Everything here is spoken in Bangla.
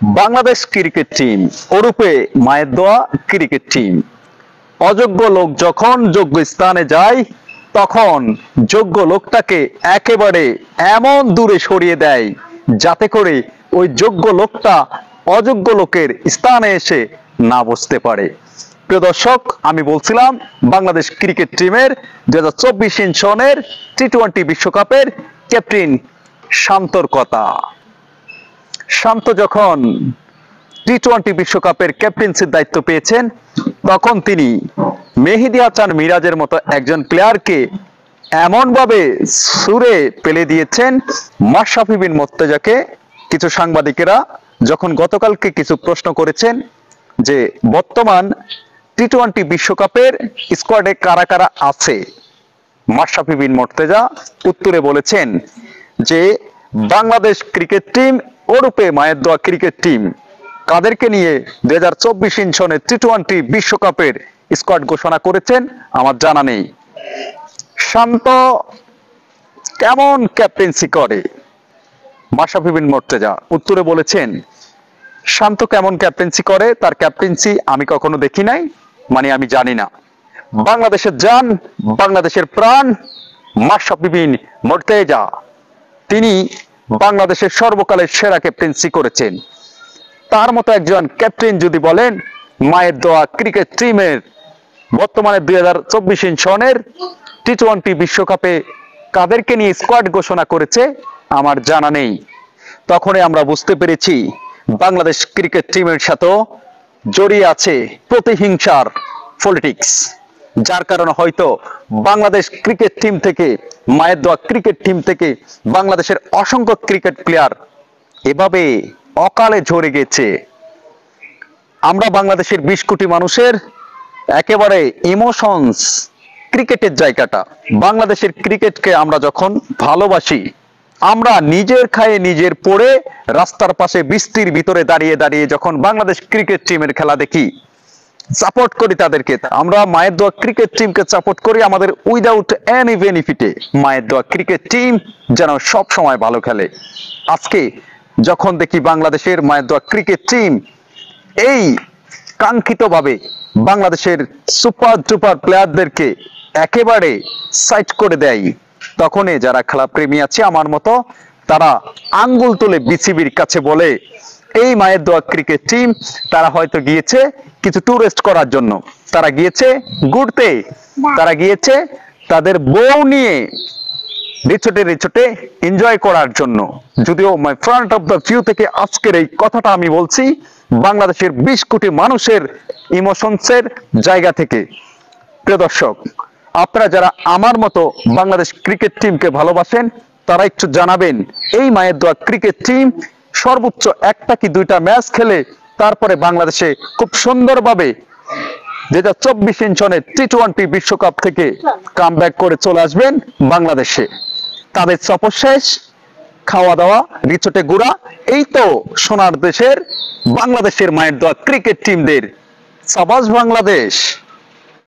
বাংলাদেশ ক্রিকেট টিম ওরূপে মায়ের দোয়া ক্রিকেট টিম। অযোগ্য লোক যখন যোগ্য স্থানে যায় তখন যোগ্য লোকটাকে একেবারে এমন দূরে সরিয়ে দেয় যাতে করে ওই যোগ্য লোকটা অযোগ্য লোকের স্থানে এসে না বসতে পারে। প্রিয় দর্শক, আমি বলছিলাম বাংলাদেশ ক্রিকেট টিমের 2024 সনের টি-20 বিশ্বকাপের ক্যাপ্টেন শান্তর কথা। শান্ত যখন টি-20 বিশ্বকাপের ক্যাপ্টেন্সির দায়িত্ব পেয়েছেন তখন তিনি মেহেদী হাসান মিরাজের মতো একজন প্লেয়ারকে এমনভাবে ছুঁড়ে ফেলে দিয়েছেন মাশরাফি বিন মুর্তজাকে। কিছু সাংবাদিকেরা যখন গতকালকে কিছু প্রশ্ন করেছেন যে বর্তমান টি-20 বিশ্বকাপের স্কোয়াডে কারা কারা আছে, মাশরাফি বিন মুর্তজা উত্তরে বলেছেন যে বাংলাদেশ ক্রিকেট টিম ওরূপে মায়ের দোয়া ক্রিকেট টিম, কাদেরকে নিয়ে 2024 সনের টি-20 বিশ্বকাপের স্কোয়াড ঘোষণা করেছেন আমার জানা নেই। শান্ত কেমন ক্যাপ্টেন্সি করে, মাশরাফি বিন মুর্তজা উত্তরে বলেছেন শান্ত কেমন ক্যাপ্টেন্সি করে তার ক্যাপ্টেন্সি আমি কখনো দেখি নাই, মানে আমি জানি না। বাংলাদেশের জান, বাংলাদেশের প্রাণ মাশরাফি বিন মুর্তজা, তিনি বাংলাদেশের সর্বকালের সেরা ক্যাপ্টেন্সি করেছেন। তার মতো একজন ক্যাপ্টেন যদি বলেন মায়ের দোয়া ক্রিকেট টিমের বর্তমানে 2024 সনের টি-20 বিশ্বকাপে কাদেরকে নিয়ে স্কোয়াড ঘোষণা করেছে আমার জানা নেই, তখনই আমরা বুঝতে পেরেছি বাংলাদেশ ক্রিকেট টিমের সাথে জড়িয়ে আছে প্রতিহিংসার পলিটিক্স, যার কারণে হয়তো বাংলাদেশ ক্রিকেট টিম থেকে, মায়ের দোয়া ক্রিকেট টিম থেকে বাংলাদেশের অসংখ্য ক্রিকেট প্লেয়ার এভাবে অকালে ঝরে গেছে। আমরা বাংলাদেশের 20 কোটি মানুষের একেবারে ইমোশনস ক্রিকেটের জায়গাটা, বাংলাদেশের ক্রিকেটকে আমরা যখন ভালোবাসি, আমরা নিজের খায়ে নিজের পড়ে রাস্তার পাশে বৃষ্টির ভিতরে দাঁড়িয়ে দাঁড়িয়ে যখন বাংলাদেশ ক্রিকেট টিমের খেলা দেখি, সাপোর্ট করি তাদেরকে। আমরা মায়ের দোয়া ক্রিকেট টিমকে সাপোর্ট করি আমাদের উইদাউট এনি বেনিফিটে। মায়ের দোয়া ক্রিকেট টিম যেন সব সময় ভালো খেলে। আজকে যখন দেখি বাংলাদেশের মায়ের দোয়া ক্রিকেট টিম এই কাঙ্ক্ষিতভাবে বাংলাদেশের সুপার ডুপার প্লেয়ারদেরকে একেবারে সাইড করে দেয়, তখনই যারা খেলা প্রেমী আছে আমার মতো, তারা আঙ্গুল তুলে বিসিবির কাছে বলে এই মায়ের দোয়া ক্রিকেট টিম তারা হয়তো গিয়েছে কিছু টুরিস্ট করার জন্য, তারা গিয়েছে ঘুরতে, তারা গিয়েছে তাদের বউ নিয়ে রিচোটে রিচোটে এনজয় করার জন্য। যদিও মাই ফ্রন্ট অফ দ্য ভিউ থেকে আজকের এই কথাটা আমি বলছি বাংলাদেশের 20 কোটি মানুষের ইমোশনসের জায়গা থেকে। প্রিয় দর্শক, আপনারা যারা আমার মতো বাংলাদেশ ক্রিকেট টিমকে ভালোবাসেন তারা একটু জানাবেন এই মায়ের দোয়া ক্রিকেট টিম সর্বোচ্চ একটা কি দুইটা ম্যাচ খেলে তারপরে বাংলাদেশে খুব সুন্দরভাবে 2024 সনের টি-20 বিশ্বকাপ থেকে কামব্যাক করে চলে আসবেন বাংলাদেশে। তাদের সফর শেষ, খাওয়া দাওয়া, রিচোটে ঘোরা, এই তো সোনার দেশের বাংলাদেশের মায়ের দোয়া ক্রিকেট টিমদের। সাবাস বাংলাদেশ।